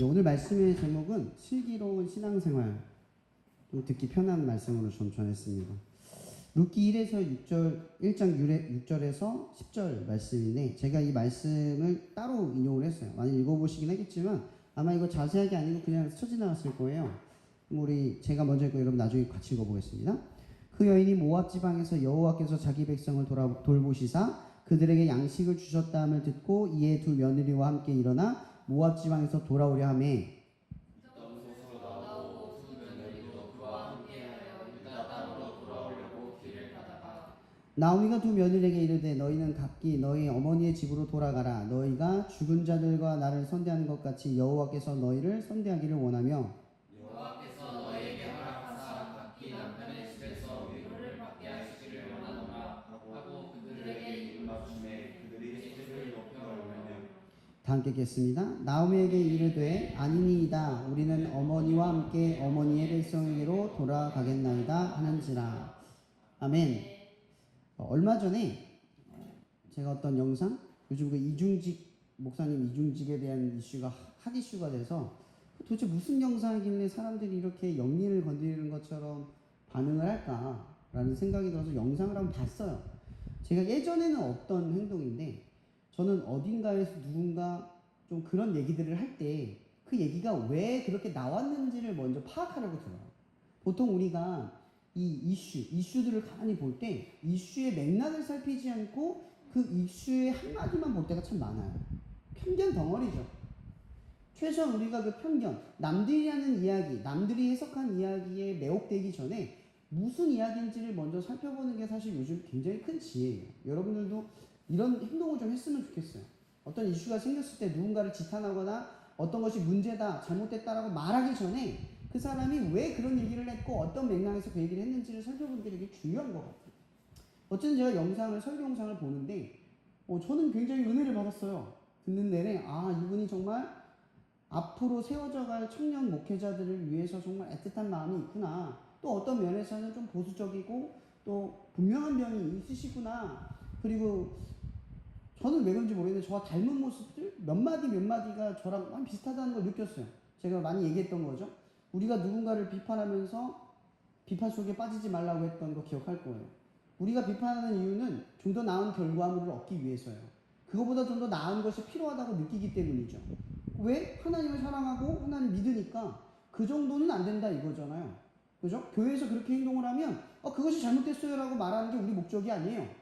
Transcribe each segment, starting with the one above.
오늘 말씀의 제목은 슬기로운 신앙생활, 좀 듣기 편한 말씀으로 좀 전했습니다. 룻기 1장 6절에서 10절 말씀인데, 제가 이 말씀을 따로 인용을 했어요. 많이 읽어보시긴 하겠지만 아마 이거 자세하게 아니고 그냥 스쳐 지나갔을 거예요. 제가 먼저 읽고 여러분 나중에 같이 읽어보겠습니다. 그 여인이 모압 지방에서 여호와께서 자기 백성을 돌보시사 그들에게 양식을 주셨다함을 듣고 이에 두 며느리와 함께 일어나 모압 지방에서 돌아오려 하매, 나오미가 두 며느리에게 이르되 너희는 각기 너희 어머니의 집으로 돌아가라. 너희가 죽은 자들과 나를 선대하는 것 같이 여호와께서 너희를 선대하기를 원하며 여호와께서 너희에게 허락하사 각기 남편의 집에서 위로를 받게 하시기를 원하노라 하고 그들에게 이름 맞춤에 그들이 소리를 높여 올리며. 다 함께 읽겠습니다. 나오미에게 이르되 아니니이다. 우리는 어머니와 함께 어머니의 백성에게로 돌아가겠나이다 하는지라. 아멘. 얼마 전에 제가 어떤 영상, 요즘 그 이중직 목사님 이중직에 대한 이슈가 핫 이슈가 돼서 도대체 무슨 영상이길래 사람들이 이렇게 영리를 건드리는 것처럼 반응을 할까라는 생각이 들어서 영상을 한번 봤어요. 제가 예전에는 없던 행동인데, 저는 어딘가에서 누군가 좀 그런 얘기들을 할 때 그 얘기가 왜 그렇게 나왔는지를 먼저 파악하려고 들어요. 보통 우리가 이 이슈들을 가만히 볼 때 이슈의 맥락을 살피지 않고 그 이슈의 한마디만 볼 때가 참 많아요. 편견 덩어리죠. 최소한 우리가 그 편견, 남들이 하는 이야기, 남들이 해석한 이야기에 매혹되기 전에 무슨 이야기인지를 먼저 살펴보는 게 사실 요즘 굉장히 큰 지혜예요. 여러분들도 이런 행동을 좀 했으면 좋겠어요. 어떤 이슈가 생겼을 때 누군가를 지탄하거나 어떤 것이 문제다, 잘못됐다라고 말하기 전에 그 사람이 왜 그런 얘기를 했고 어떤 맥락에서 그 얘기를 했는지를 살펴보는 게 되게 중요한 것 같아요. 어쨌든 제가 설교 영상을 보는데 저는 굉장히 은혜를 받았어요. 듣는 내내 이분이 정말 앞으로 세워져갈 청년 목회자들을 위해서 정말 애틋한 마음이 있구나. 또 어떤 면에서는 좀 보수적이고 또 분명한 면이 있으시구나. 그리고 저는 왜 그런지 모르겠는데 저와 닮은 모습들 몇 마디가 저랑 많이 비슷하다는 걸 느꼈어요. 제가 많이 얘기했던 거죠. 우리가 누군가를 비판하면서 비판 속에 빠지지 말라고 했던 거 기억할 거예요. 우리가 비판하는 이유는 좀 더 나은 결과물을 얻기 위해서요. 그거보다 좀 더 나은 것이 필요하다고 느끼기 때문이죠. 왜? 하나님을 사랑하고 하나님 믿으니까 그 정도는 안 된다 이거잖아요. 그죠? 교회에서 그렇게 행동을 하면 그것이 잘못됐어요 라고 말하는 게 우리 목적이 아니에요.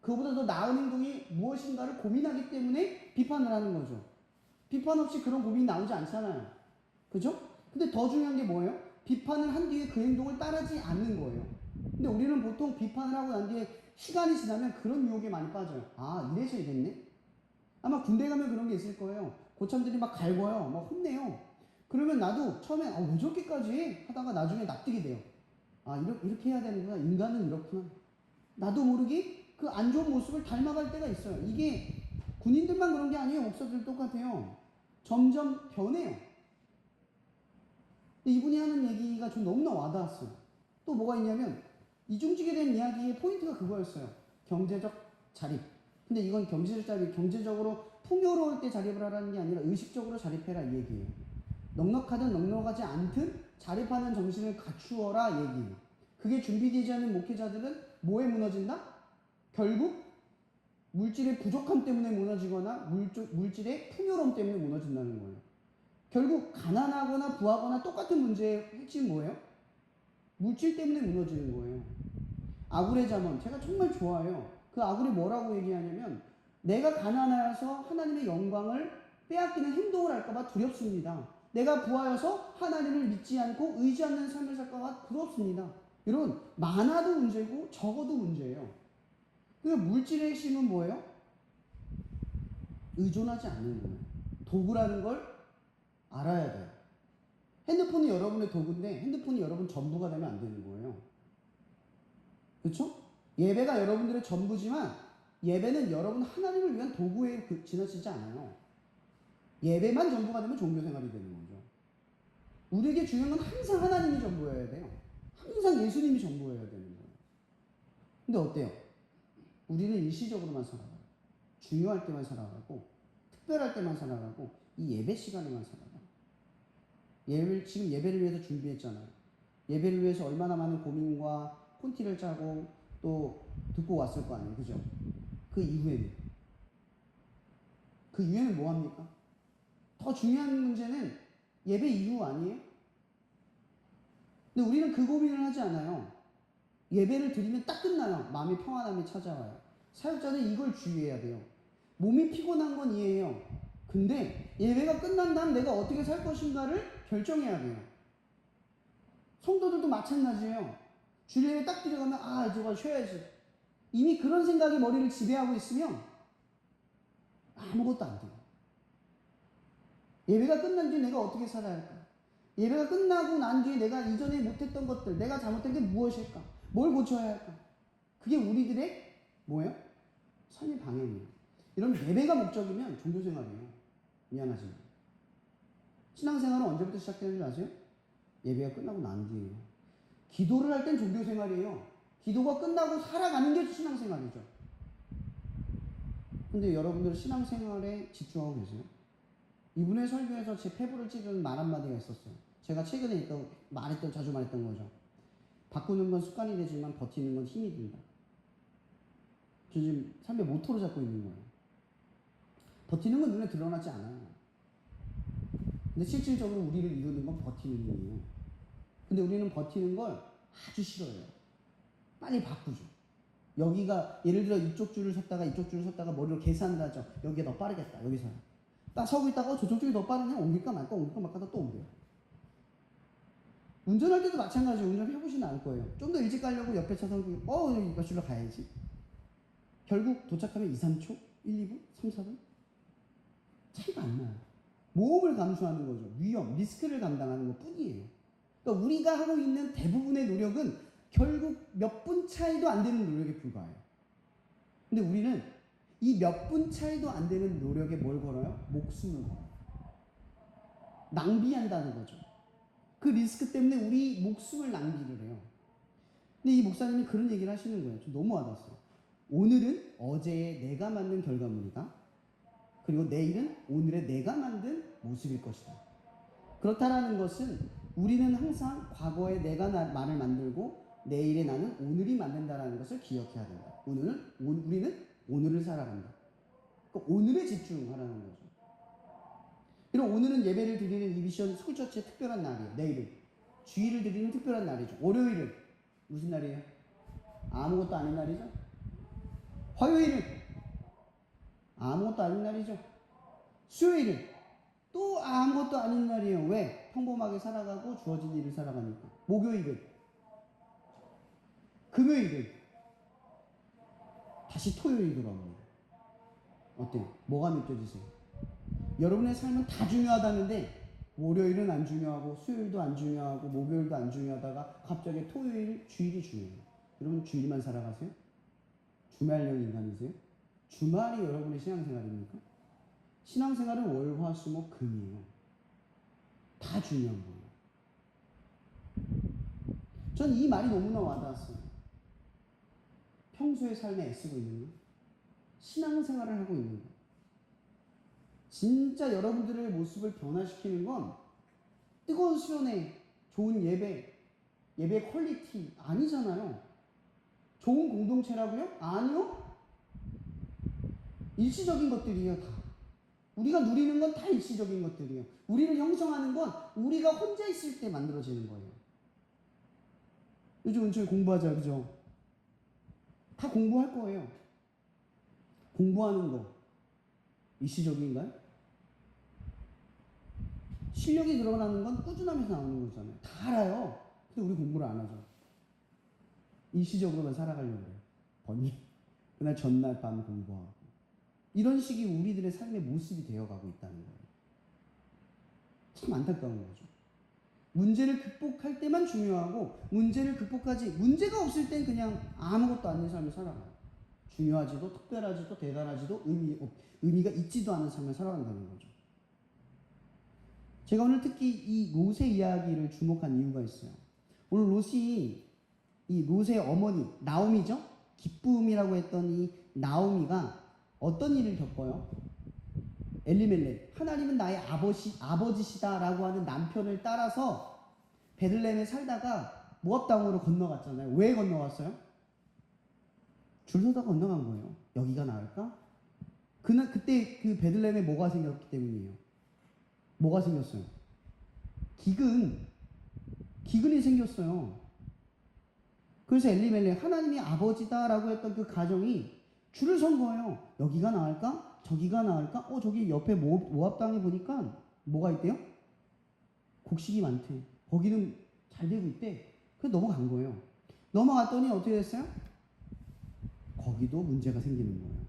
그거보다 더 나은 행동이 무엇인가를 고민하기 때문에 비판을 하는 거죠. 비판 없이 그런 고민이 나오지 않잖아요. 그죠? 근데 더 중요한 게 뭐예요? 비판을 한 뒤에 그 행동을 따르지 않는 거예요. 근데 우리는 보통 비판을 하고 난 뒤에 시간이 지나면 그런 유혹에 많이 빠져요. 이래서 이랬네? 아마 군대 가면 그런 게 있을 거예요. 고참들이 막 갈궈요. 막 혼내요. 그러면 나도 처음에 왜 저렇게까지 해? 하다가 나중에 납득이 돼요. 이렇게 해야 되는구나. 인간은 이렇구나. 나도 모르게 그 안 좋은 모습을 닮아갈 때가 있어요. 이게 군인들만 그런 게 아니에요. 목사들 똑같아요. 점점 변해요. 근데 이분이 하는 얘기가 좀 너무나 와닿았어요. 또 뭐가 있냐면 이중직에 대한 이야기의 포인트가 그거였어요. 경제적 자립. 근데 이건 경제적으로 풍요로울 때 자립을 하라는 게 아니라 의식적으로 자립해라 이 얘기예요. 넉넉하든 넉넉하지 않든 자립하는 정신을 갖추어라 얘기예요. 그게 준비되지 않은 목회자들은 뭐에 무너진다? 결국 물질의 부족함 때문에 무너지거나 물질의 풍요로움 때문에 무너진다는 거예요. 결국 가난하거나 부하거나 똑같은 문제의 핵심 뭐예요? 물질 때문에 무너지는 거예요. 아굴의 잠언 제가 정말 좋아해요. 그 아굴이 뭐라고 얘기하냐면 내가 가난하여서 하나님의 영광을 빼앗기는 행동을 할까봐 두렵습니다. 내가 부하여서 하나님을 믿지 않고 의지 않는 삶을 살까봐 두렵습니다. 여러분 많아도 문제고 적어도 문제예요. 그러니까 물질의 핵심은 뭐예요? 의존하지 않는 거예요. 도구라는 걸 알아야 돼요. 핸드폰이 여러분의 도구인데 핸드폰이 여러분 전부가 되면 안 되는 거예요. 그렇죠? 예배가 여러분들의 전부지만 예배는 여러분 하나님을 위한 도구에 지나치지 않아요. 예배만 전부가 되면 종교생활이 되는 거죠. 우리에게 중요한 건 항상 하나님이 전부여야 돼요. 항상 예수님이 전부여야 되는 거예요. 근데 어때요? 우리는 일시적으로만 살아가요. 중요할 때만 살아가고 특별할 때만 살아가고 이 예배 시간에만 살아가요. 지금 예배를 위해서 준비했잖아요. 예배를 위해서 얼마나 많은 고민과 폰티를 짜고 또 듣고 왔을 거 아니에요. 그죠? 그 이후에는 뭐 합니까? 더 중요한 문제는 예배 이후 아니에요? 근데 우리는 그 고민을 하지 않아요. 예배를 드리면 딱 끝나요. 마음의 평안함이 찾아와요. 사역자는 이걸 주의해야 돼요. 몸이 피곤한 건 이해해요. 근데 예배가 끝난 다음 내가 어떻게 살 것인가를 결정해야 돼요. 성도들도 마찬가지예요. 주일에 딱 들어가면 저거 쉬어야지. 이미 그런 생각이 머리를 지배하고 있으면 아무것도 안 돼요. 예배가 끝난 뒤에 내가 어떻게 살아야 할까? 예배가 끝나고 난 뒤에 내가 이전에 못했던 것들, 내가 잘못된 게 무엇일까? 뭘 고쳐야 할까? 그게 우리들의 뭐예요? 삶의 방향이에요. 여러분, 예배가 목적이면 종교생활이에요. 미안하지만. 신앙생활은 언제부터 시작되는 줄 아세요? 예배가 끝나고 난 뒤에요. 기도를 할 땐 종교생활이에요. 기도가 끝나고 살아가는 게 신앙생활이죠. 근데 여러분들 신앙생활에 집중하고 계세요? 이분의 설교에서 제 페북을 찌르는 말 한마디가 있었어요. 제가 최근에 자주 말했던 거죠. 바꾸는 건 습관이 되지만 버티는 건 힘이 든다. 저 지금 삶의 모토로 잡고 있는 거예요. 버티는 건 눈에 드러나지 않아요. 근데 실질적으로 우리를 이루는 건 버티는 힘이에요. 근데 우리는 버티는 걸 아주 싫어해요. 빨리 바꾸죠. 여기가 예를 들어 이쪽 줄을 섰다가 이쪽 줄을 섰다가 머리로 계산을 하죠. 여기가 더 빠르겠다. 여기서 딱 서고 있다가 저쪽 쪽이 더 빠르냐? 옮길까 말까 또 옮겨요. 운전할 때도 마찬가지예요. 운전해보시면 알 거예요. 좀 더 일찍 가려고 옆에 차선 이거 줄로 가야지. 결국 도착하면 2, 3초? 1, 2분? 3, 4분? 차이가 안 나요. 모험을 감수하는 거죠. 위험, 리스크를 감당하는 것 뿐이에요. 그러니까 우리가 하고 있는 대부분의 노력은 결국 몇 분 차이도 안 되는 노력에 불과해요. 근데 우리는 이 몇 분 차이도 안 되는 노력에 뭘 걸어요? 목숨을 걸어요. 낭비한다는 거죠. 그 리스크 때문에 우리 목숨을 낭비를 해요. 근데 이 목사님이 그런 얘기를 하시는 거예요. 저 너무 와닿았어요. 오늘은 어제의 내가 만든 결과물이다. 그리고 내일은 오늘의 내가 만든 모습일 것이다. 그렇다라는 것은 우리는 항상 과거의 내가 말을 만들고 내일의 나는 오늘이 만든다라는 것을 기억해야 된다. 우리는 오늘을 살아간다. 그러니까 오늘에 집중하라는 거죠. 그리고 오늘은 예배를 드리는 이 미션 스쿨처치의 특별한 날이에요. 내일은 주일을 드리는 특별한 날이죠. 월요일은 무슨 날이에요? 아무것도 아닌 날이죠. 화요일은 아무것도 아닌 날이죠. 수요일은 또 아무것도 아닌 날이에요. 왜? 평범하게 살아가고 주어진 일을 살아가니까. 목요일은, 금요일은 다시 토요일이 돌아옵니다. 어때요? 뭐가 느껴지세요? 여러분의 삶은 다 중요하다는데 월요일은 안 중요하고 수요일도 안 중요하고 목요일도 안 중요하다가 갑자기 토요일, 주일이 중요해요. 여러분 주일만 살아가세요? 주말형 인간이세요? 주말이 여러분의 신앙생활입니까? 신앙생활은 월, 화, 수, 목, 금이에요. 다 중요한 거예요. 전 이 말이 너무나 와닿았어요. 평소의 삶에 애쓰고 있는 거, 신앙생활을 하고 있는 거. 진짜 여러분들의 모습을 변화시키는 건 뜨거운 수련회, 좋은 예배 퀄리티 아니잖아요. 좋은 공동체라고요? 아니요. 일시적인 것들이에요, 다. 우리가 누리는 건 다 일시적인 것들이에요. 우리를 형성하는 건 우리가 혼자 있을 때 만들어지는 거예요. 요즘 은총이 공부하자, 그죠? 다 공부할 거예요. 공부하는 거 일시적인가요? 실력이 늘어나는 건 꾸준하면서 나오는 거잖아요. 다 알아요. 근데 우리 공부를 안 하죠. 일시적으로만 살아가려고 해요. 그날 전날 밤 공부하고. 이런 식이 우리들의 삶의 모습이 되어가고 있다는 거예요. 참 안타까운 거죠. 문제를 극복할 때만 중요하고 문제가 없을 땐 그냥 아무것도 아닌 삶을 살아가요. 중요하지도 특별하지도 대단하지도 의미가 있지도 않은 삶을 살아간다는 거죠. 제가 오늘 특히 이 롯의 이야기를 주목한 이유가 있어요. 오늘 롯의 어머니 나오미죠? 기쁨이라고 했던 이 나오미가 어떤 일을 겪어요? 엘리멜렉, 하나님은 나의 아버지시다라고 하는 남편을 따라서 베들레헴에 살다가 모압 땅으로 건너갔잖아요. 왜 건너갔어요? 줄 서다 건너간 거예요. 여기가 나을까? 그때 그 베들레헴에 뭐가 생겼기 때문이에요. 뭐가 생겼어요? 기근이 생겼어요. 그래서 엘리멜렉, 하나님이 아버지다라고 했던 그 가정이 줄을 선 거예요. 여기가 나을까? 저기가 나을까? 저기 옆에 모압 땅에 보니까 뭐가 있대요? 곡식이 많대. 거기는 잘 되고 있대. 그래서 넘어간 거예요. 넘어갔더니 어떻게 됐어요? 거기도 문제가 생기는 거예요.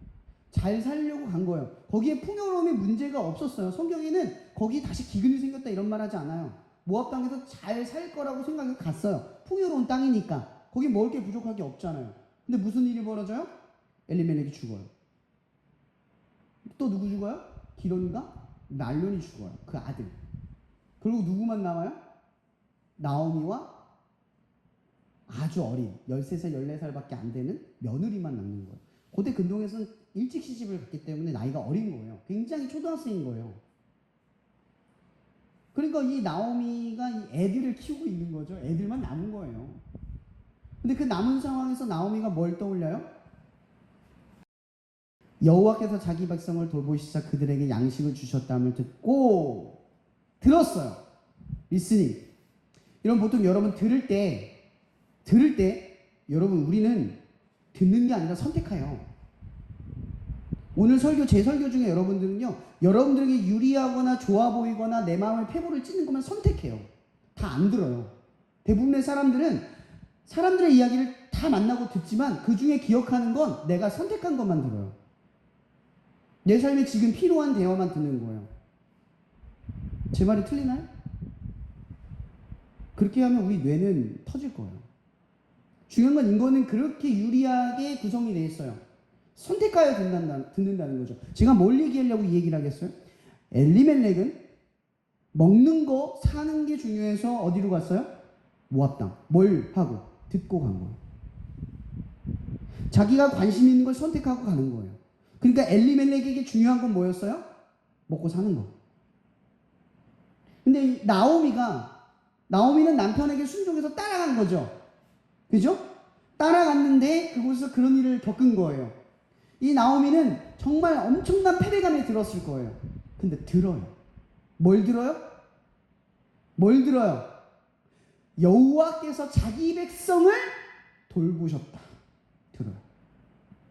잘 살려고 간 거예요. 거기에 풍요로움에 문제가 없었어요. 성경에는 거기 다시 기근이 생겼다 이런 말 하지 않아요. 모압 땅에서 잘 살 거라고 생각해서 갔어요. 풍요로운 땅이니까. 거기 먹을 게 부족할 게 없잖아요. 근데 무슨 일이 벌어져요? 엘리멜렉이 죽어요. 또 누구 죽어요? 기론과 말론이 죽어요. 그 아들. 그리고 누구만 남아요? 나오미와 아주 어린 13살, 14살밖에 안 되는 며느리만 남는 거예요. 고대 근동에서는 일찍 시집을 갔기 때문에 나이가 어린 거예요. 굉장히 초등학생인 거예요. 그러니까 이 나오미가 이 애들을 키우고 있는 거죠. 애들만 남은 거예요. 근데 그 남은 상황에서 나오미가 뭘 떠올려요? 여호와께서 자기 백성을 돌보시자 그들에게 양식을 주셨다함을 듣고 들었어요. 리스닝. 이런 보통 여러분 들을 때 여러분 우리는 듣는 게 아니라 선택해요. 오늘 제 설교 중에 여러분들은요, 여러분들에게 유리하거나 좋아 보이거나 내 마음의 페보를 찌는 것만 선택해요. 다 안 들어요. 대부분의 사람들은 사람들의 이야기를 다 만나고 듣지만 그 중에 기억하는 건 내가 선택한 것만 들어요. 내 삶에 지금 필요한 대화만 듣는 거예요. 제 말이 틀리나요? 그렇게 하면 우리 뇌는 터질 거예요. 중요한 건 인간은 그렇게 유리하게 구성이 되어 있어요. 선택하여 듣는다는 거죠. 제가 뭘 얘기하려고 이 얘기를 하겠어요? 엘리멜렉은 먹는 거, 사는 게 중요해서 어디로 갔어요? 모압 땅. 뭘 하고? 듣고 간 거예요. 자기가 관심 있는 걸 선택하고 가는 거예요. 그러니까 엘리멜렉에게 중요한 건 뭐였어요? 먹고 사는 거. 근데 나오미는 남편에게 순종해서 따라간 거죠. 그죠? 따라갔는데 그곳에서 그런 일을 겪은 거예요. 이 나오미는 정말 엄청난 패배감에 들었을 거예요. 근데 들어요. 뭘 들어요? 여호와께서 자기 백성을 돌보셨다. 들어요.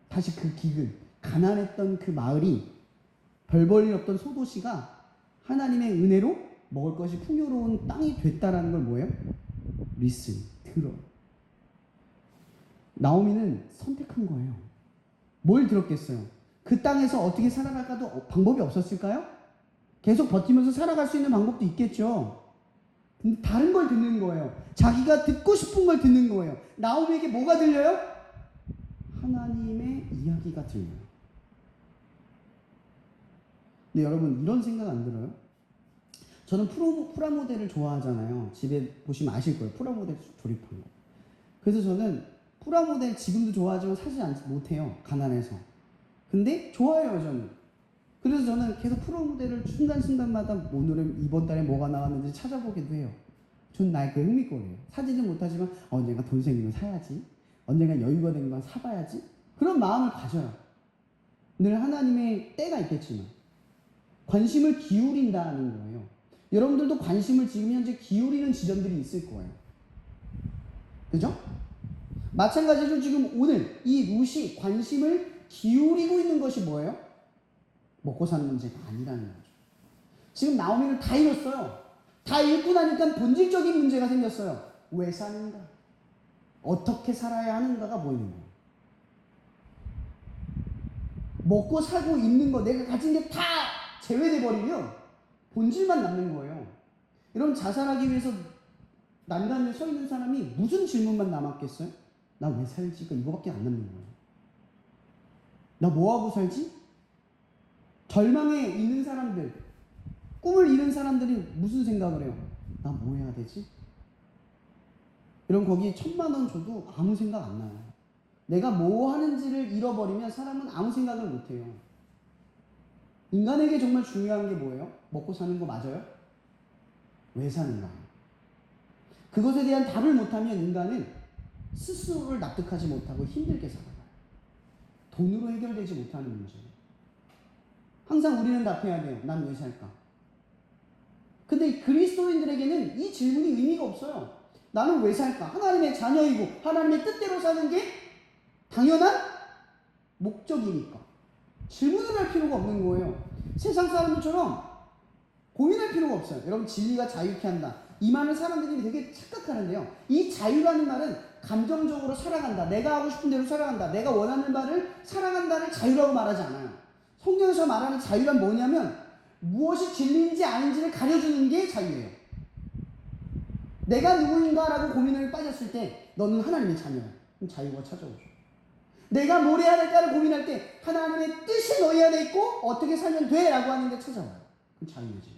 다시 그 기근, 가난했던 그 마을이 별 볼 일 없던 소도시가 하나님의 은혜로 먹을 것이 풍요로운 땅이 됐다라는 걸 뭐예요? 리슨, 들어요. 나오미는 선택한 거예요. 뭘 들었겠어요? 그 땅에서 어떻게 살아갈까도 방법이 없었을까요? 계속 버티면서 살아갈 수 있는 방법도 있겠죠. 근데 다른 걸 듣는 거예요. 자기가 듣고 싶은 걸 듣는 거예요. 나오미에게 뭐가 들려요? 하나님의 이야기가 들려요. 근데 여러분 이런 생각 안 들어요? 저는 프라모델을 좋아하잖아요. 집에 보시면 아실 거예요. 프라모델 조립한 거. 그래서 저는 프라모델 지금도 좋아하지만 사지 못해요. 가난해서. 근데 좋아해요, 저는. 그래서 저는 계속 프라모델을 순간순간마다 오늘은 이번 달에 뭐가 나왔는지 찾아보기도 해요. 전 나에게 흥미거려요. 사지는 못하지만 언젠가 돈 생기면 사야지. 언젠가 여유가 되는 건 사봐야지. 그런 마음을 가져요. 늘 하나님의 때가 있겠지만 관심을 기울인다는 거예요. 여러분들도 관심을 지금 현재 기울이는 지점들이 있을 거예요. 그죠? 마찬가지로 지금 오늘 이 룻이 관심을 기울이고 있는 것이 뭐예요? 먹고 사는 문제가 아니라는 거죠. 지금 나오미는 다 잃었어요. 다 잃고 나니까 본질적인 문제가 생겼어요. 왜 사는가? 어떻게 살아야 하는가가 보이는 거예요. 먹고 살고 있는 거, 내가 가진 게 다 제외돼 버리면 본질만 남는 거예요. 여러분, 자살하기 위해서 난간에 서 있는 사람이 무슨 질문만 남았겠어요? 나 왜 살지가 이거밖에 안 남는 거예요. 나 뭐하고 살지? 절망에 있는 사람들, 꿈을 잃은 사람들이 무슨 생각을 해요? 나 뭐 해야 되지? 여러분, 거기 1,000,000원 줘도 아무 생각 안 나요. 내가 뭐 하는지를 잃어버리면 사람은 아무 생각을 못 해요. 인간에게 정말 중요한 게 뭐예요? 먹고 사는 거 맞아요? 왜 사는가? 그것에 대한 답을 못하면 인간은 스스로를 납득하지 못하고 힘들게 살아가요. 돈으로 해결되지 못하는 문제예요. 항상 우리는 답해야 돼요. 난 왜 살까? 근데 그리스도인들에게는 이 질문이 의미가 없어요. 나는 왜 살까? 하나님의 자녀이고 하나님의 뜻대로 사는 게 당연한 목적이니까. 질문을 할 필요가 없는 거예요. 세상 사람들처럼 고민할 필요가 없어요. 여러분, 진리가 자유케 한다. 이 말을 사람들이 되게 착각하는데요. 이 자유라는 말은 감정적으로 살아간다. 내가 하고 싶은 대로 살아간다. 내가 원하는 바를 살아간다를 자유라고 말하지 않아요. 성경에서 말하는 자유란 뭐냐면 무엇이 진리인지 아닌지를 가려주는 게 자유예요. 내가 누구인가라고 고민을 빠졌을 때 너는 하나님의 자녀야. 그럼 자유가 찾아오죠. 내가 뭘 해야 될까를 고민할 때 하나님의 뜻이 너희 안에 있고 어떻게 살면 돼 라고 하는 게 찾아와요. 그럼 자유지.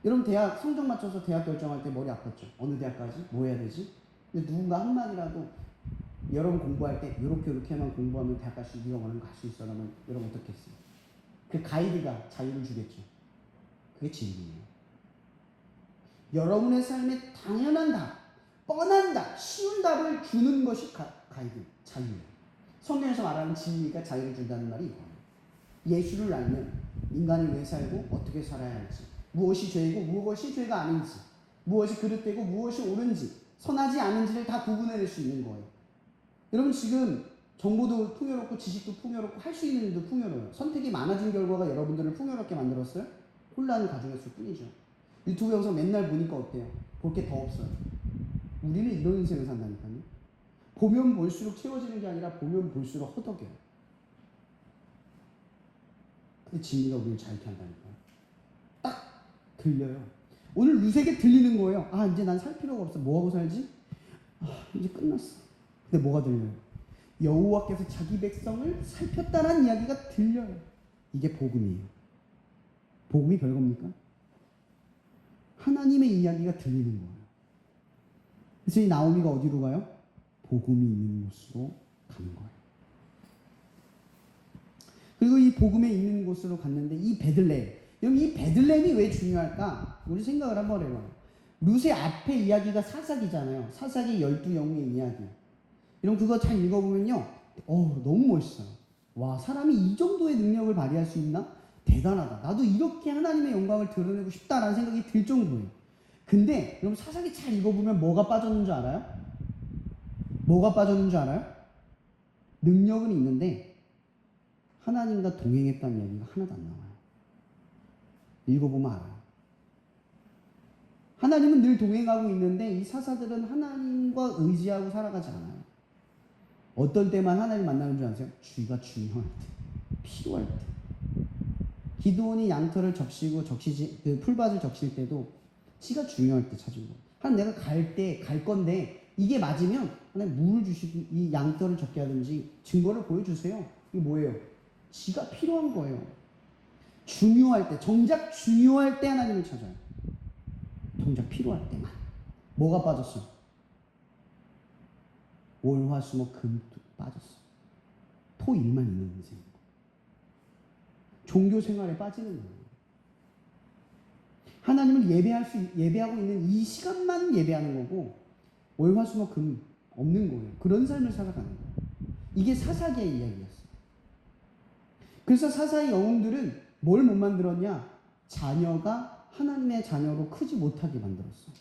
여러분, 대학 성적 맞춰서 대학 결정할 때 머리 아팠죠. 어느 대학까지? 뭐 해야 되지? 근데 누군가 한마디라도 여러분 공부할 때 이렇게만 공부하면 대학 갈 수 있어. 네가 원하는 거 갈 수 있어. 라면 여러분 어떻게 했어요? 그 가이드가 자유를 주겠죠. 그게 진리예요. 여러분의 삶에 당연한 답, 뻔한 답, 쉬운 답을 주는 것이 가이드, 자유예요. 성경에서 말하는 진리가 자유를 준다는 말이 이거예요. 예수를 알면 인간이 왜 살고 어떻게 살아야 할지, 무엇이 죄이고 무엇이 죄가 아닌지, 무엇이 그릇되고 무엇이 옳은지, 선하지 않은지를 다 구분해낼 수 있는 거예요. 여러분, 지금 정보도 풍요롭고 지식도 풍요롭고 할 수 있는 일도 풍요로워요. 선택이 많아진 결과가 여러분들을 풍요롭게 만들었어요? 혼란을 가져갔을 뿐이죠. 유튜브 영상 맨날 보니까 어때요? 볼 게 더 없어요. 우리는 이런 인생을 산다니까요. 보면 볼수록 채워지는 게 아니라 보면 볼수록 허덕여요. 근데 진리가 우리를 자유케 한다니까요. 딱 들려요. 오늘 루세게 들리는 거예요. 아, 이제 난 살 필요가 없어. 뭐하고 살지? 아, 이제 끝났어. 근데 뭐가 들려요? 여호와께서 자기 백성을 살폈다는 이야기가 들려요. 이게 복음이에요. 복음이 별겁니까? 하나님의 이야기가 들리는 거예요. 그래서 이 나오미가 어디로 가요? 복음이 있는 곳으로 가는 거예요. 그리고 이 복음에 있는 곳으로 갔는데 이 베들레헴, 여기 이 베들레헴이 왜 중요할까? 우리 생각을 한번 해봐요. 룻의 앞에 이야기가 사사기잖아요. 사사기 12영웅의 이야기. 여러분, 그거 잘 읽어보면요, 너무 멋있어요. 와, 사람이 이 정도의 능력을 발휘할 수 있나? 대단하다. 나도 이렇게 하나님의 영광을 드러내고 싶다라는 생각이 들 정도예요. 근데 여러분, 사사기 잘 읽어보면 뭐가 빠졌는 줄 알아요? 뭐가 빠졌는 줄 알아요? 능력은 있는데 하나님과 동행했다는 얘기가 하나도 안 나와요. 읽어보면 알아요. 하나님은 늘 동행하고 있는데 이 사사들은 하나님과 의지하고 살아가지 않아요. 어떤 때만 하나님 만나는 줄 아세요? 주의가 중요할 때, 필요할 때. 기드온이 양털을 그 풀밭을 적실 때도 지가 중요할 때 찾은 거예요. 하나님, 내가 갈 건데 이게 맞으면 하나님 물을 주시고 이 양털을 적게 하든지 증거를 보여주세요. 이게 뭐예요? 지가 필요한 거예요. 중요할 때, 정작 중요할 때 하나님을 찾아요. 정작 필요할 때만. 뭐가 빠졌어? 월, 화, 수, 목, 금 빠졌어. 토, 일만 있는 인생. 종교 생활에 빠지는 거예요. 하나님을 예배하고 있는 이 시간만 예배하는 거고 월, 화, 수, 목, 금 없는 거예요. 그런 삶을 살아가는 거예요. 이게 사사기의 이야기였어요. 그래서 사사의 영웅들은 뭘 못 만들었냐? 자녀가 하나님의 자녀로 크지 못하게 만들었어.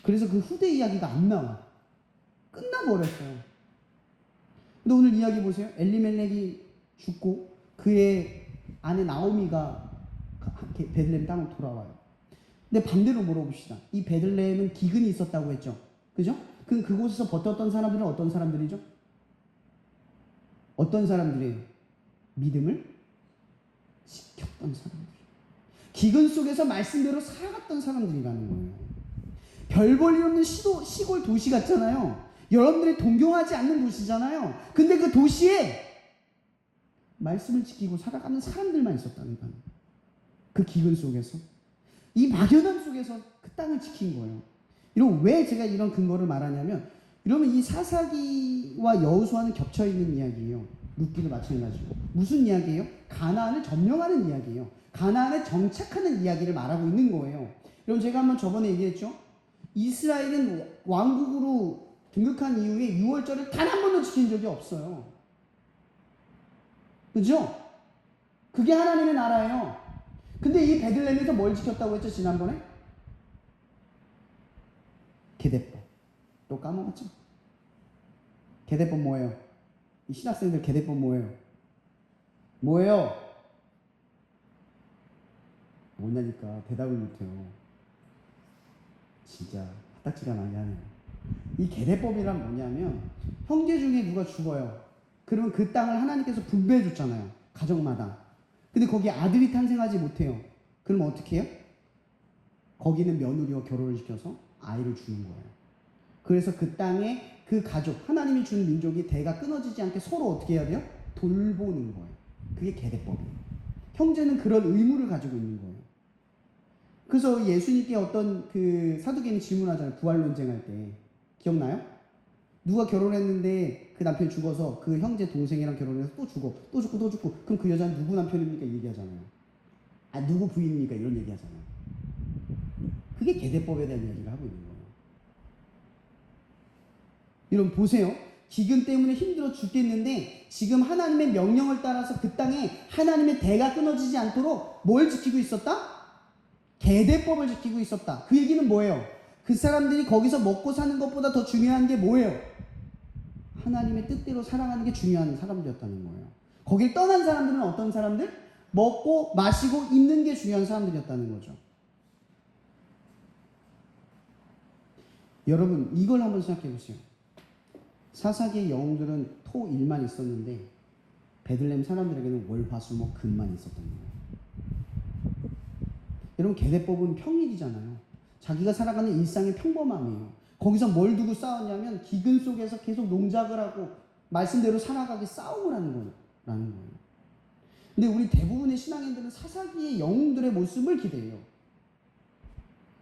그래서 그 후대 이야기가 안 나와. 끝나버렸어요. 근데 오늘 이야기 보세요. 엘리멜렉이 죽고 그의 아내 나오미가 베들레헴 땅으로 돌아와요. 근데 반대로 물어봅시다. 이 베들레헴은 기근이 있었다고 했죠. 그죠? 그곳에서 버텼던 사람들은 어떤 사람들이죠? 어떤 사람들이에요? 믿음을 지켰던 사람들. 기근 속에서 말씀대로 살아갔던 사람들이라는 거예요. 별 볼 일 없는 시골 도시 같잖아요. 여러분들이 동경하지 않는 도시잖아요. 근데 그 도시에 말씀을 지키고 살아가는 사람들만 있었다는 거예요. 그 기근 속에서. 이 막연함 속에서 그 땅을 지킨 거예요. 왜 제가 이런 근거를 말하냐면, 이러면 이 사사기와 여호수아는 겹쳐있는 이야기예요. 룻기도 마찬가지고. 무슨 이야기예요? 가나안을 점령하는 이야기예요. 가나안에 정착하는 이야기를 말하고 있는 거예요. 여러분 제가 한번 저번에 얘기했죠. 이스라엘은 왕국으로 등극한 이후에 6월절을 단 한 번도 지킨 적이 없어요. 그죠? 그게 하나님의 나라예요. 근데 이 베들레헴에서 뭘 지켰다고 했죠 지난번에? 계대법. 또 까먹었죠? 계대법 뭐예요? 이 신학생들 계대법 뭐예요? 뭐예요? 뭐냐니까 대답을 못해요. 진짜 화딱지가 나게 하네요. 이 계대법이란 뭐냐면 형제 중에 누가 죽어요. 그러면 그 땅을 하나님께서 분배해 줬잖아요. 가정마다. 근데 거기에 아들이 탄생하지 못해요. 그럼 어떻게 해요? 거기는 며느리와 결혼을 시켜서 아이를 주는 거예요. 그래서 그 땅에 그 가족, 하나님이 준 민족이 대가 끊어지지 않게 서로 어떻게 해야 돼요? 돌보는 거예요. 그게 계대법이에요. 형제는 그런 의무를 가지고 있는 거예요. 그래서 예수님께 어떤 그 사두개인이 질문하잖아요. 부활 논쟁할 때. 기억나요? 누가 결혼했는데 그 남편이 죽어서 그 형제 동생이랑 결혼해서 또 죽어. 또 죽고 또 죽고. 그럼 그 여자는 누구 남편입니까? 얘기하잖아요. 아, 누구 부인입니까? 이런 얘기하잖아요. 그게 계대법에 대한 이야기를 하고 있는 거예요. 여러분 보세요. 기근 때문에 힘들어 죽겠는데 지금 하나님의 명령을 따라서 그 땅에 하나님의 대가 끊어지지 않도록 뭘 지키고 있었다? 계대법을 지키고 있었다. 그 얘기는 뭐예요? 그 사람들이 거기서 먹고 사는 것보다 더 중요한 게 뭐예요? 하나님의 뜻대로 살아가는 게 중요한 사람들이었다는 거예요. 거길 떠난 사람들은 어떤 사람들? 먹고 마시고 입는 게 중요한 사람들이었다는 거죠. 여러분 이걸 한번 생각해 보세요. 사사기의 영웅들은 토 일만 있었는데 베들레헴 사람들에게는 월, 화, 수, 목, 금만 있었던 거예요. 여러분 계대법은 평일이잖아요. 자기가 살아가는 일상의 평범함이에요. 거기서 뭘 두고 싸웠냐면 기근 속에서 계속 농작을 하고 말씀대로 살아가기 싸움을 하는 거라는 거예요. 근데 우리 대부분의 신앙인들은 사사기의 영웅들의 모습을 기대해요.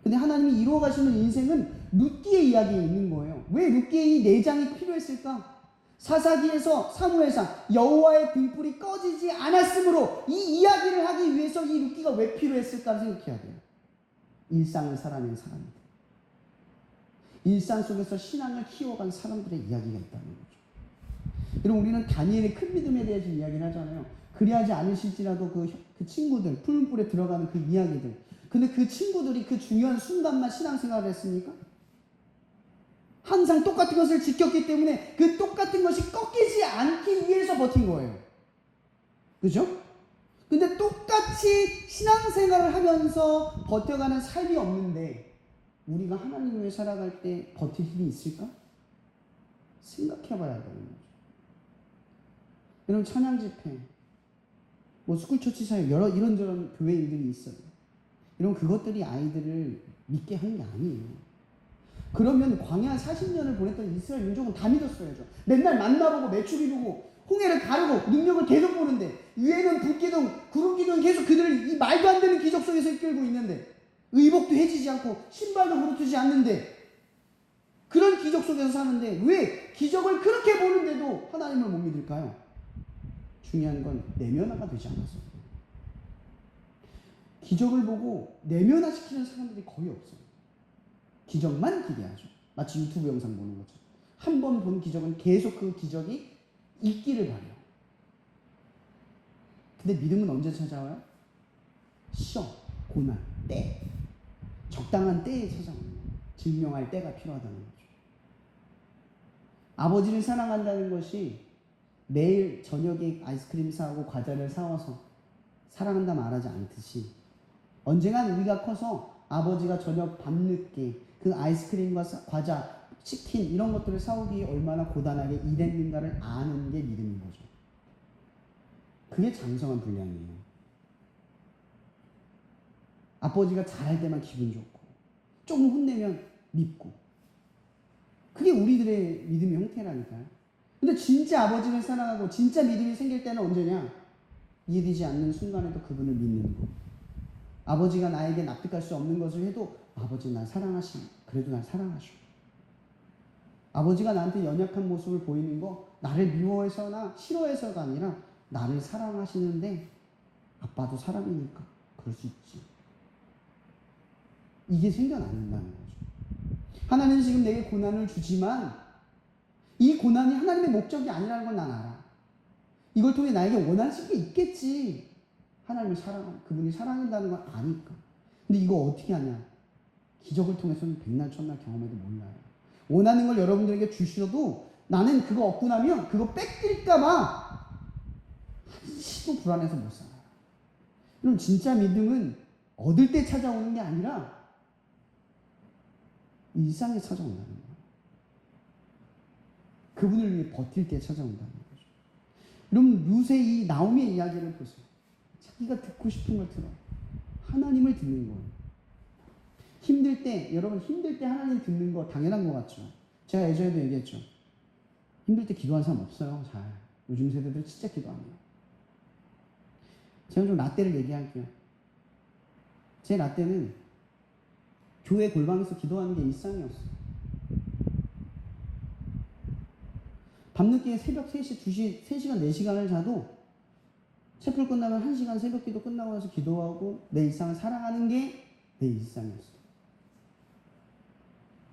근데 하나님이 이루어가시는 인생은 룻기의 이야기에 있는 거예요. 왜 룻기의 이 4장이 필요했을까? 사사기에서 사무엘상 여호와의 등불이 꺼지지 않았으므로 이 이야기를 하기 위해서 이 룻기가 왜 필요했을까 생각해야 돼요. 일상을 살아낸 사람들. 일상 속에서 신앙을 키워간 사람들의 이야기가 있다는 거죠. 여러분 우리는 다니엘의 큰 믿음에 대해서 이야기를 하잖아요. 그리하지 않으실지라도 그 친구들, 푸른 뿔에 들어가는 그 이야기들. 근데 그 친구들이 그 중요한 순간만 신앙생활을 했습니까? 항상 똑같은 것을 지켰기 때문에 그 똑같은 것이 꺾이지 않기 위해서 버틴 거예요. 그죠? 근데 똑같이 신앙생활을 하면서 버텨가는 삶이 없는데 우리가 하나님 위해 살아갈 때 버틸 힘이 있을까? 생각해 봐야 되는 거죠. 여러분 찬양 집회, 뭐 스쿨처치 사역 여러 이런저런 교회인들이 있어요. 여러분 그것들이 아이들을 믿게 하는 게 아니에요. 그러면 광야 40년을 보냈던 이스라엘 민족은 다 믿었어야죠. 맨날 만나보고 메추리 보고 홍해를 가르고 능력을 계속 보는데 위에는 불기둥 구름기둥 계속 그들을 이 말도 안 되는 기적 속에서 이끌고 있는데 의복도 해지지 않고 신발도 부르트지 않는데 그런 기적 속에서 사는데 왜 기적을 그렇게 보는데도 하나님을 못 믿을까요? 중요한 건 내면화가 되지 않았어요. 기적을 보고 내면화시키는 사람들이 거의 없어요. 기적만 기대하죠. 마치 유튜브 영상 보는 것처럼. 한 번 본 기적은 계속 그 기적이 있기를 바래요. 근데 믿음은 언제 찾아와요? 시험, 고난, 때. 적당한 때에 찾아오는 거예요. 증명할 때가 필요하다는 거죠. 아버지를 사랑한다는 것이 매일 저녁에 아이스크림 사오고 과자를 사와서 사랑한다 말하지 않듯이 언젠간 우리가 커서 아버지가 저녁 밤늦게 그 아이스크림과 과자, 치킨 이런 것들을 사오기에 얼마나 고단하게 일했는가를 아는 게 믿음인 거죠. 그게 장성한 분량이에요. 아버지가 잘할 때만 기분 좋고 조금 혼내면 밉고 그게 우리들의 믿음의 형태라니까요. 근데 진짜 아버지를 사랑하고 진짜 믿음이 생길 때는 언제냐? 이해되지 않는 순간에도 그분을 믿는 거. 아버지가 나에게 납득할 수 없는 것을 해도 아버지 날 사랑하시고 그래도 날 사랑하시고 아버지가 나한테 연약한 모습을 보이는 거 나를 미워해서나 싫어해서가 아니라 나를 사랑하시는데 아빠도 사람이니까 그럴 수 있지. 이게 생겨난다는 거죠. 하나님은 지금 내게 고난을 주지만 이 고난이 하나님의 목적이 아니라는 걸 난 알아. 이걸 통해 나에게 원하실 게 있겠지. 하나님을 그분이 사랑한다는 걸 아니까. 근데 이거 어떻게 하냐? 기적을 통해서는 백날 천날 경험해도 몰라요. 원하는 걸 여러분들에게 주셔도 나는 그거 얻고 나면 그거 뺏길까봐 한시도 불안해서 못 살아요. 그럼 진짜 믿음은 얻을 때 찾아오는 게 아니라 일상에 찾아온다는 거예요. 그분을 위해 버틸 때 찾아온다는 거죠. 여러분 룻의 이 나오미의 이야기를 보세요. 자기가 듣고 싶은 걸 들어. 하나님을 듣는 거예요. 힘들 때, 여러분 힘들 때 하나님 듣는 거 당연한 것 같죠. 제가 예전에도 얘기했죠. 힘들 때 기도하는 사람 없어요. 잘. 요즘 세대들 진짜 기도 안 해요. 제가 좀 라떼를 얘기할게요. 제 라떼는 교회 골방에서 기도하는 게 일상이었어요. 밤늦게 새벽 3시, 2시, 3시간, 4시간을 자도 채플 끝나면 1시간 새벽 기도 끝나고 나서 기도하고 내 일상을 사랑하는 게 내 일상이었어요.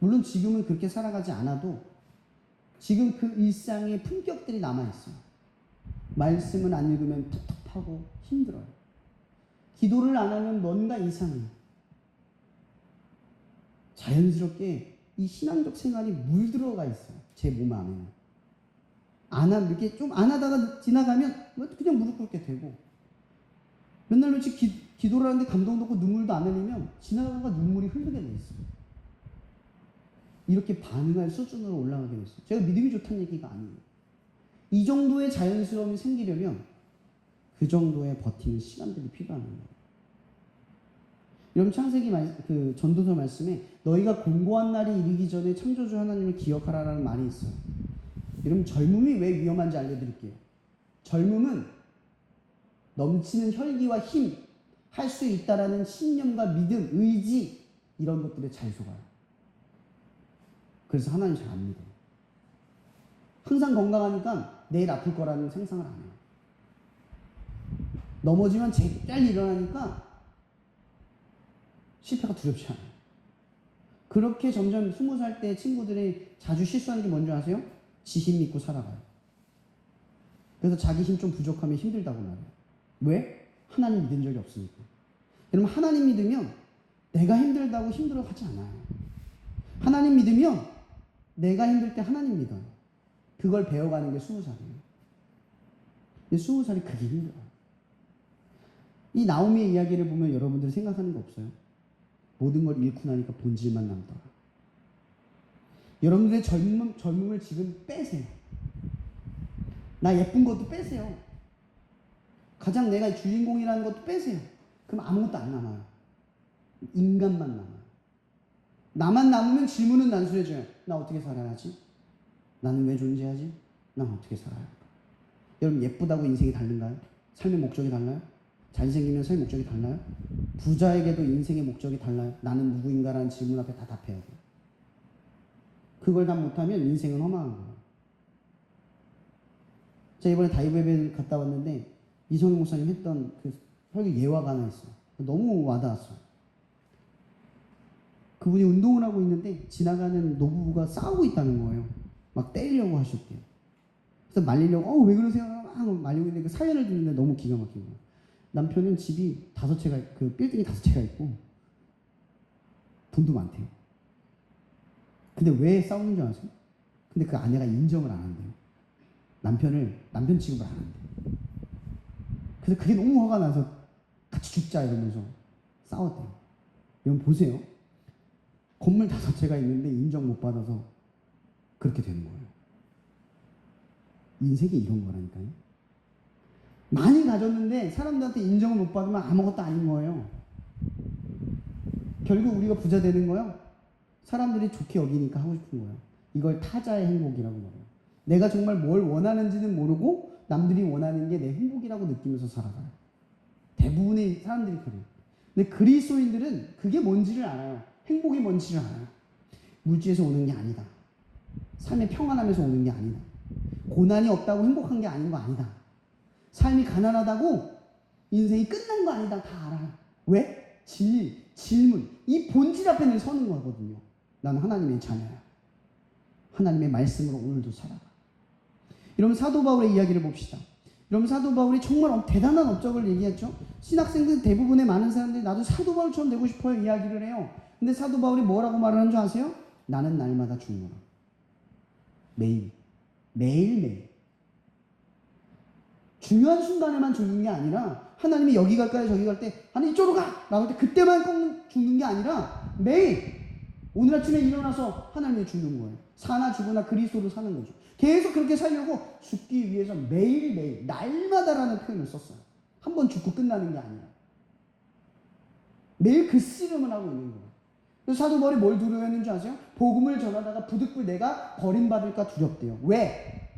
물론 지금은 그렇게 살아가지 않아도 지금 그 일상의 품격들이 남아있어요. 말씀을 안 읽으면 텁텁하고 힘들어요. 기도를 안 하면 뭔가 이상해요. 자연스럽게 이 신앙적 생활이 물들어가 있어요. 제 몸 안에는. 이렇게 좀 안 하다가 지나가면 그냥 무릎 꿇게 되고, 맨날 며칠 기도를 하는데 감동도 없고 눈물도 안 흘리면 지나가다가 눈물이 흐르게 돼 있어요. 이렇게 반응할 수준으로 올라가게 됐어요. 제가 믿음이 좋다는 얘기가 아니에요. 이 정도의 자연스러움이 생기려면 그 정도의 버티는 시간들이 필요한 거예요. 여러분 창세기 그 전도서 말씀에 너희가 공고한 날이 이르기 전에 창조주 하나님을 기억하라라는 말이 있어요. 여러분 젊음이 왜 위험한지 알려드릴게요. 젊음은 넘치는 혈기와 힘, 할 수 있다라는 신념과 믿음, 의지 이런 것들에 잘 속아요. 그래서 하나님 잘 안 믿어요. 항상 건강하니까 내일 아플 거라는 상상을 안 해요. 넘어지면 빨리 일어나니까 실패가 두렵지 않아요. 그렇게 점점 20살 때 친구들이 자주 실수하는 게 뭔지 아세요? 지 힘 믿고 살아가요. 그래서 자기 힘 좀 부족하면 힘들다고 말해요. 왜? 하나님 믿은 적이 없으니까. 여러분 하나님 믿으면 내가 힘들다고 힘들어하지 않아요. 하나님 믿으면 내가 힘들 때 하나님 믿어요. 그걸 배워가는 게 20살이에요. 근데 20살이 그게 힘들어요. 이 나오미의 이야기를 보면 여러분들이 생각하는 거 없어요? 모든 걸 잃고 나니까 본질만 남더라. 여러분들의 젊음을 지금 빼세요. 나 예쁜 것도 빼세요. 가장 내가 주인공이라는 것도 빼세요. 그럼 아무것도 안 남아요. 인간만 남아요. 나만 남으면 질문은 단순해져요. 나 어떻게 살아야지? 나는 왜 존재하지? 난 어떻게 살아야 할까? 여러분 예쁘다고 인생이 다른가요? 삶의 목적이 달라요? 잘생기면 삶의 목적이 달라요? 부자에게도 인생의 목적이 달라요? 나는 누구인가라는 질문 앞에 다 답해야 돼요. 그걸 다 못하면 인생은 허망한 거예요. 제가 이번에 다이브에 갔다 왔는데 이성희 목사님 했던 그 설교 예화가 하나 있어요. 너무 와닿았어요. 그분이 운동을 하고 있는데 지나가는 노부부가 싸우고 있다는 거예요. 막 때리려고 하셨대요. 그래서 말리려고 왜 그러세요? 막 말리고 있는데 그 사연을 듣는데 너무 기가 막힌 거예요. 남편은 집이 5채가 그 빌딩이 5채가 있고 돈도 많대요. 근데 왜 싸우는 줄 아세요? 근데 그 아내가 인정을 안 한대요. 남편 취급을 안 한대요. 그래서 그게 너무 화가 나서 같이 죽자 이러면서 싸웠대요. 여러분 보세요. 건물 5채가 있는데 인정 못 받아서 그렇게 되는 거예요. 인생이 이런 거라니까요. 많이 가졌는데 사람들한테 인정을 못 받으면 아무것도 아닌 거예요. 결국 우리가 부자 되는 거요. 사람들이 좋게 여기니까 하고 싶은 거예요. 이걸 타자의 행복이라고 말해요. 내가 정말 뭘 원하는지는 모르고 남들이 원하는 게 내 행복이라고 느끼면서 살아가요. 대부분의 사람들이 그래요. 근데 그리스도인들은 그게 뭔지를 알아요. 행복이 뭔지를 알아요. 물질에서 오는 게 아니다. 삶의 평안함에서 오는 게 아니다. 고난이 없다고 행복한 게 아닌 거 아니다. 삶이 가난하다고 인생이 끝난 거 아니다. 다 알아요. 왜? 질문. 이 본질 앞에는 서는 거거든요. 나는 하나님의 자녀야. 하나님의 말씀으로 오늘도 살아가. 여러분 사도 바울의 이야기를 봅시다. 여러분 사도 바울이 정말 대단한 업적을 얘기했죠. 신학생들 대부분의 많은 사람들이 나도 사도 바울처럼 되고 싶어요 이야기를 해요. 근데 사도 바울이 뭐라고 말하는 줄 아세요? 나는 날마다 죽노라. 매일매일. 중요한 순간에만 죽는 게 아니라 하나님이 여기 갈까요 저기 갈 때 하나님 이쪽으로 가! 라고 할 때 그때만 꼭 죽는 게 아니라 매일 오늘 아침에 일어나서 하나님이 죽는 거예요. 사나 죽으나 그리스도로 사는 거죠. 계속 그렇게 살려고 죽기 위해서 매일매일 날마다라는 표현을 썼어요. 한 번 죽고 끝나는 게 아니라 매일 그 씨름을 하고 있는 거예요. 그래서 사도 바울이 뭘 두려워했는지 아세요? 복음을 전하다가 부득불 내가 버림받을까 두렵대요. 왜?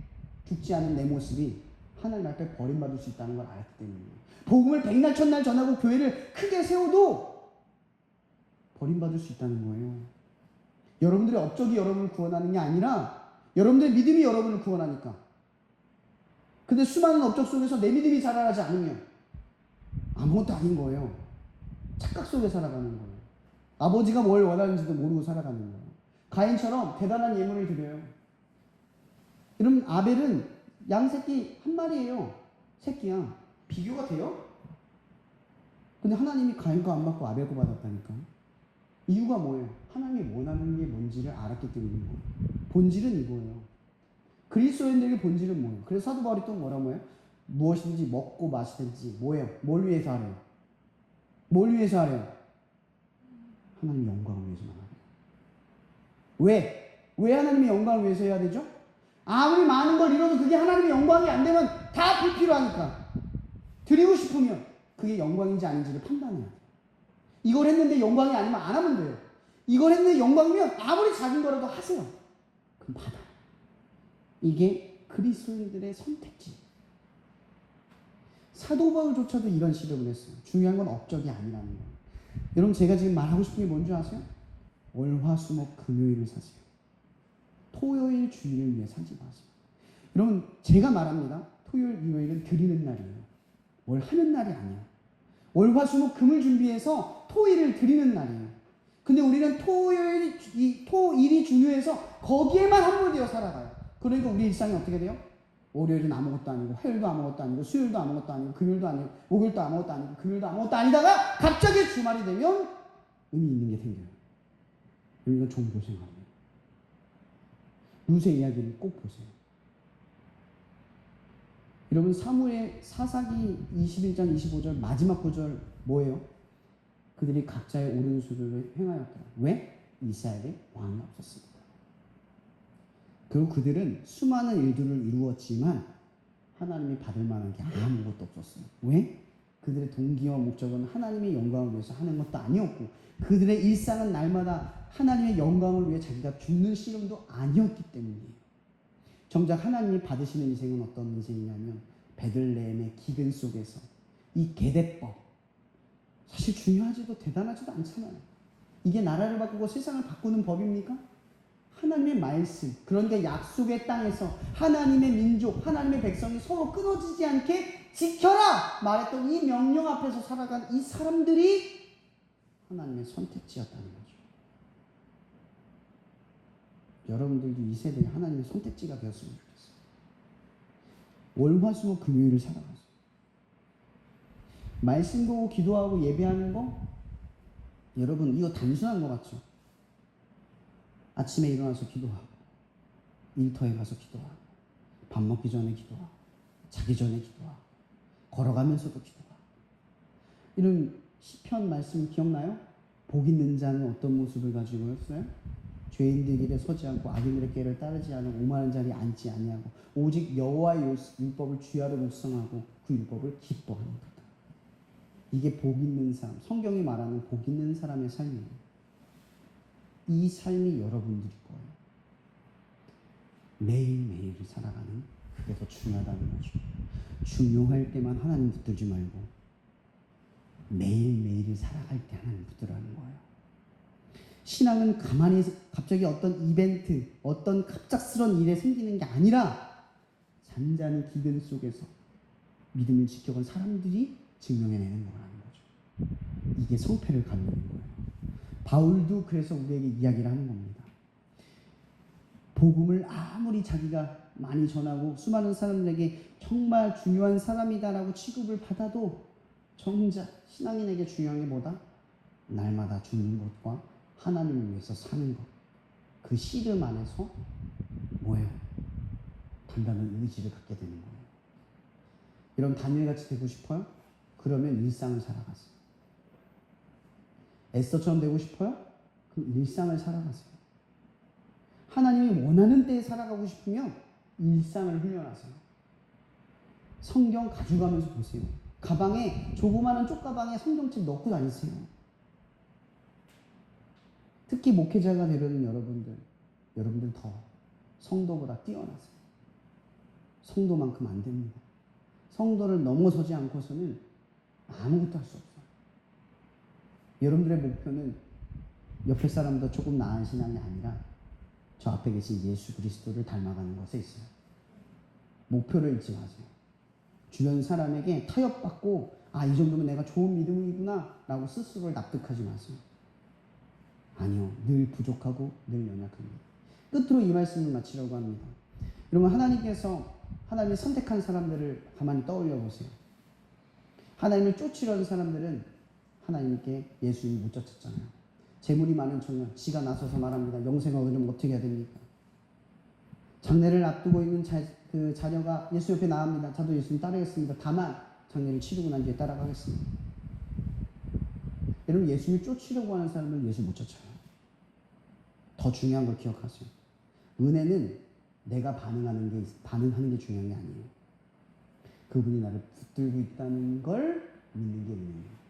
죽지 않은 내 모습이 하나님 앞에 버림받을 수 있다는 걸 알았기 때문이에요. 복음을 백날 천날 전하고 교회를 크게 세워도 버림받을 수 있다는 거예요. 여러분들의 업적이 여러분을 구원하는 게 아니라 여러분들의 믿음이 여러분을 구원하니까. 근데 수많은 업적 속에서 내 믿음이 자라나지 않으면 아무것도 아닌 거예요. 착각 속에 살아가는 거예요. 아버지가 뭘 원하는지도 모르고 살아가는 거예요. 가인처럼 대단한 예물을 드려요. 여러분 아벨은 양새끼 한 마리예요. 새끼야. 비교가 돼요? 근데 하나님이 가인 거 안 받고 아벨 거 받았다니까. 이유가 뭐예요? 하나님이 원하는 게 뭔지를 알았기 때문인 거예요. 본질은 이거예요. 그리스도인들의 본질은 뭐예요? 그래서 사도 바울이 또 뭐라고 해요? 무엇이든지 먹고 마시든지 뭐예요? 뭘 위해서 하래요? 뭘 위해서 하래요? 하나님 영광을 위해서만 하래요. 왜? 왜 하나님의 영광을 위해서 해야 되죠? 아무리 많은 걸 이뤄도 그게 하나님의 영광이 안 되면 다 불필요하니까. 드리고 싶으면 그게 영광인지 아닌지를 판단해야 돼요. 이걸 했는데 영광이 아니면 안 하면 돼요. 이걸 했는데 영광이면 아무리 작은 거라도 하세요. 그럼 받아. 이게 그리스도인들의 선택지. 사도 바울조차도 이런 시름을 했어요. 중요한 건 업적이 아니라는 거예요. 여러분 제가 지금 말하고 싶은 게 뭔지 아세요? 월화수목 금요일을 사세요. 토요일 주일을 위해 사지 마세요. 여러분 제가 말합니다. 토요일 일요일은 드리는 날이에요. 뭘 하는 날이 아니야. 월화수목 금을 준비해서 토일을 드리는 날이에요. 근데 우리는 토일이 중요해서 거기에만 함몰되어 살아가요. 그러니까 우리 일상이 어떻게 돼요? 월요일은 아무것도 아니고 화요일도 아무것도 아니고 수요일도 아무것도 아니고 금요일도 아니고 목요일도 아무것도 아니고 금요일도 아무것도 아니다가 갑자기 주말이 되면 의미 있는 게 생겨요. 이건 종교생활이에요. 루세 이야기를 꼭 보세요. 여러분 사무엘 사사기 21장 25절 마지막 구절 뭐예요? 그들이 각자의 옳은 수를 행하였더라. 왜? 이스라엘에 왕이 없었습니다. 그리고 그들은 수많은 일들을 이루었지만 하나님이 받을 만한 게 아무것도 없었어요. 왜? 그들의 동기와 목적은 하나님의 영광을 위해서 하는 것도 아니었고 그들의 일상은 날마다 하나님의 영광을 위해 자기가 죽는 씨름도 아니었기 때문이에요. 정작 하나님이 받으시는 인생은 어떤 인생이냐면 베들레헴의 기근 속에서 이 계대법 사실 중요하지도 대단하지도 않잖아요. 이게 나라를 바꾸고 세상을 바꾸는 법입니까? 하나님의 말씀, 그런데 약속의 땅에서 하나님의 민족, 하나님의 백성이 서로 끊어지지 않게 지켜라! 말했던 이 명령 앞에서 살아간 이 사람들이 하나님의 선택지였다는 거죠. 여러분들도 이 세대에 하나님의 선택지가 되었으면 좋겠어요. 월화수목 금요일을 살아가세요. 말씀 보고 기도하고 예배하는 거 여러분 이거 단순한 것 같죠? 아침에 일어나서 기도하고 일터에 가서 기도하고 밥 먹기 전에 기도하고 자기 전에 기도하고 걸어가면서도 기도하고 이런 시편 말씀 기억나요? 복 있는 자는 어떤 모습을 가지고 있어요? 죄인들 길에 서지 않고 악인들의 길을 따르지 않은 오만한 자리에 앉지 아니하고 오직 여호와의 율법을 주야로 묵상하고 그 율법을 기뻐하는 거다. 이게 복 있는 삶, 성경이 말하는 복 있는 사람의 삶이에요. 이 삶이 여러분들일 거예요. 매일매일을 살아가는 그게 더 중요하다는 거죠. 중요할 때만 하나님 붙들지 말고 매일매일을 살아갈 때 하나님 붙들라는 거예요. 신앙은 가만히 갑자기 어떤 이벤트, 어떤 갑작스런 일에 생기는 게 아니라 잔잔히 기근 속에서 믿음을 지켜간 사람들이 증명해내는 거라는 거죠. 이게 성패를 가르는 거예요. 바울도 그래서 우리에게 이야기를 하는 겁니다. 복음을 아무리 자기가 많이 전하고 수많은 사람들에게 정말 중요한 사람이다라고 취급을 받아도 정작 신앙인에게 중요한 게 뭐다? 날마다 죽는 것과 하나님을 위해서 사는 것. 그 씨름 안에서 뭐예요? 단단한 의지를 갖게 되는 거예요. 이런 다니엘같이 되고 싶어요? 그러면 일상을 살아가세요. 에스더처럼 되고 싶어요? 그 일상을 살아가세요. 하나님이 원하는 때에 살아가고 싶으면 일상을 훈련하세요. 성경 가져가면서 보세요. 가방에, 조그마한 쪽가방에 성경책 넣고 다니세요. 특히 목회자가 되려는 여러분들 더 성도보다 뛰어나세요. 성도만큼 안 됩니다. 성도를 넘어서지 않고서는 아무것도 할 수 없어요. 여러분들의 목표는 옆에 사람보다 조금 나은 신앙이 아니라 저 앞에 계신 예수 그리스도를 닮아가는 것에 있어요. 목표를 잊지 마세요. 주변 사람에게 타협받고 이 정도면 내가 좋은 믿음이구나 라고 스스로를 납득하지 마세요. 아니요. 늘 부족하고 늘 연약합니다. 끝으로 이 말씀을 마치려고 합니다. 여러분, 하나님이 선택한 사람들을 가만히 떠올려 보세요. 하나님을 쫓으려는 사람들은 하나님께 예수님을 못 쫓았잖아요. 재물이 많은 청년, 지가 나서서 말합니다. 영생을 얻으려면 어떻게 해야 됩니까? 장례를 앞두고 있는 그 자녀가 예수 옆에 나옵니다. 저도 예수님 따르겠습니다. 다만 장례를 치르고 난 뒤에 따라가겠습니다. 여러분, 예수님을 쫓으려고 하는 사람은 예수 못 쫓아요. 더 중요한 걸 기억하세요. 은혜는 내가 반응하는 게 중요한 게 아니에요. 그분이 나를 붙들고 있다는 걸 믿는 게 은혜예요.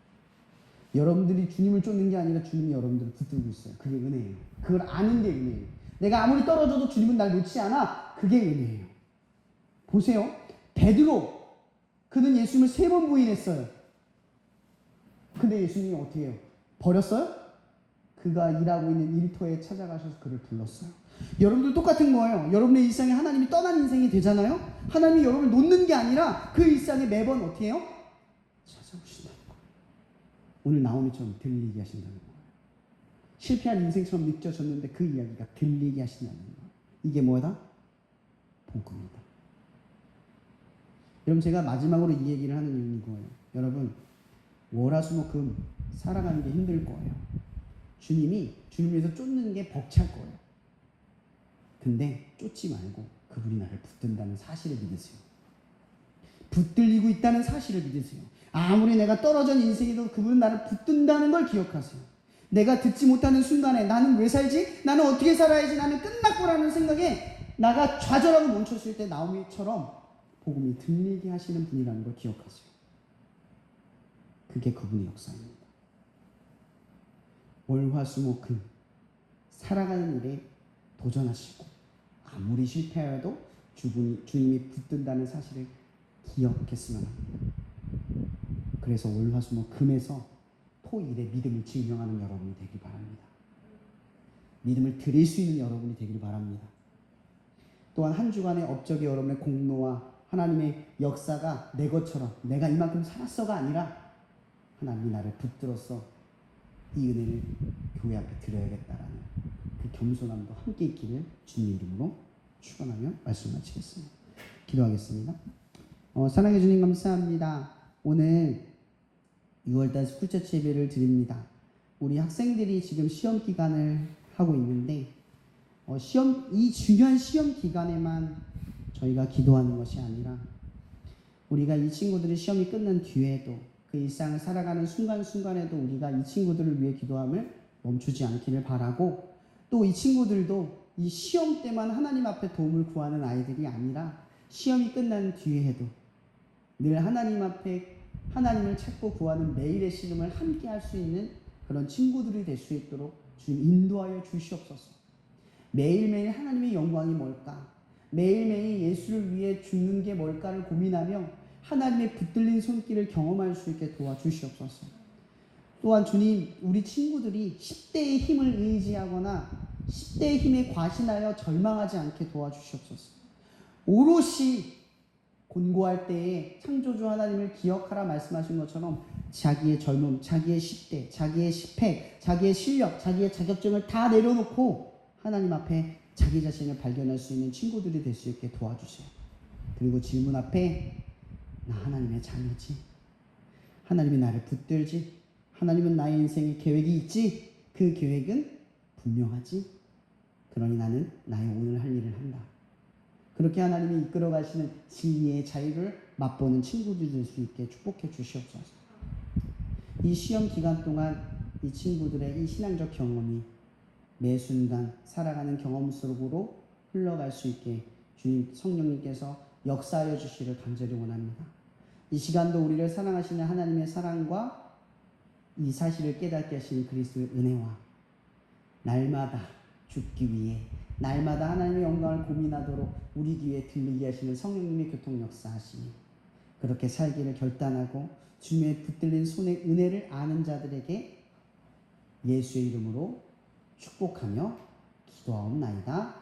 여러분들이 주님을 쫓는 게 아니라 주님이 여러분들을 붙들고 있어요. 그게 은혜예요. 그걸 아는 게 은혜예요. 내가 아무리 떨어져도 주님은 날 놓지 않아. 그게 은혜예요. 보세요. 베드로, 그는 예수님을 3번 부인했어요. 근데 예수님이 어떻게 해요? 버렸어요? 그가 일하고 있는 일터에 찾아가셔서 그를 불렀어요. 여러분들 똑같은 거예요. 여러분의 일상에 하나님이 떠난 인생이 되잖아요. 하나님이 여러분을 놓는 게 아니라 그 일상에 매번 어떻게 해요? 찾아오신다는 거예요. 오늘 나오미처럼 들리게 하신다는 거예요. 실패한 인생처럼 느껴졌는데 그 이야기가 들리게 하신다는 거예요. 이게 뭐다? 복음이다. 여러분, 제가 마지막으로 이 얘기를 하는 이유는 이거예요. 여러분, 월화수목금 살아가는 게 힘들 거예요. 주님을 위해서 쫓는 게 벅찰 거예요. 근데 쫓지 말고 그분이 나를 붙든다는 사실을 믿으세요. 붙들리고 있다는 사실을 믿으세요. 아무리 내가 떨어진 인생에도 그분은 나를 붙든다는 걸 기억하세요. 내가 듣지 못하는 순간에 나는 왜 살지? 나는 어떻게 살아야지? 나는 끝났구라는 생각에 나가 좌절하고 멈췄을 때 나오미처럼 복음이 들리게 하시는 분이라는 걸 기억하세요. 그게 그분의 역사입니다. 월화수목금 살아가는 일에 도전하시고 아무리 실패해도 주님이 붙든다는 사실을 기억했으면 합니다. 그래서 월화수목금에서 토일에 믿음을 증명하는 여러분이 되길 바랍니다. 믿음을 드릴 수 있는 여러분이 되길 바랍니다. 또한 한 주간의 업적이 여러분의 공로와 하나님의 역사가 내 것처럼 내가 이만큼 살았어가 아니라 하나님이 나를 붙들어서 이 은혜를 교회 앞에 드려야겠다라는 그 겸손함도 함께 있기를 주님 이름으로 축원하며 말씀 마치겠습니다. 기도하겠습니다. 사랑해 주님 감사합니다. 오늘 6월달 스쿨처치 예배를 드립니다. 우리 학생들이 지금 시험 기간을 하고 있는데 이 중요한 시험 기간에만 저희가 기도하는 것이 아니라 우리가 이 친구들이 시험이 끝난 뒤에도 그 일상을 살아가는 순간순간에도 우리가 이 친구들을 위해 기도함을 멈추지 않기를 바라고, 또 이 친구들도 이 시험 때만 하나님 앞에 도움을 구하는 아이들이 아니라 시험이 끝난 뒤에도 늘 하나님 앞에 하나님을 찾고 구하는 매일의 씨름을 함께 할 수 있는 그런 친구들이 될 수 있도록 주님 인도하여 주시옵소서. 매일매일 하나님의 영광이 뭘까? 매일매일 예수를 위해 죽는 게 뭘까를 고민하며 하나님의 붙들린 손길을 경험할 수 있게 도와주시옵소서. 또한 주님, 우리 친구들이 10대의 힘을 의지하거나 10대의 힘에 과신하여 절망하지 않게 도와주시옵소서. 오롯이 곤고할 때에 창조주 하나님을 기억하라 말씀하신 것처럼 자기의 젊음, 자기의 10대, 자기의 스펙, 자기의 실력, 자기의 자격증을 다 내려놓고 하나님 앞에 자기 자신을 발견할 수 있는 친구들이 될 수 있게 도와주세요. 그리고 질문 앞에 나 하나님의 자녀지. 하나님이 나를 붙들지. 하나님은 나의 인생에 계획이 있지. 그 계획은 분명하지. 그러니 나는 나의 오늘 할 일을 한다. 그렇게 하나님이 이끌어 가시는 진리의 자유를 맛보는 친구들이 될 수 있게 축복해 주시옵소서. 이 시험 기간 동안 이 친구들의 이 신앙적 경험이 매 순간 살아가는 경험 속으로 흘러갈 수 있게 주님 성령님께서 역사하여 주시기를 간절히 원합니다. 이 시간도 우리를 사랑하시는 하나님의 사랑과 이 사실을 깨닫게 하시는 그리스도의 은혜와 날마다 죽기 위해 날마다 하나님의 영광을 고민하도록 우리 귀에 들리게 하시는 성령님의 교통 역사하시니 그렇게 살기를 결단하고 주님의 붙들린 손의 은혜를 아는 자들에게 예수의 이름으로 축복하며 기도하옵나이다.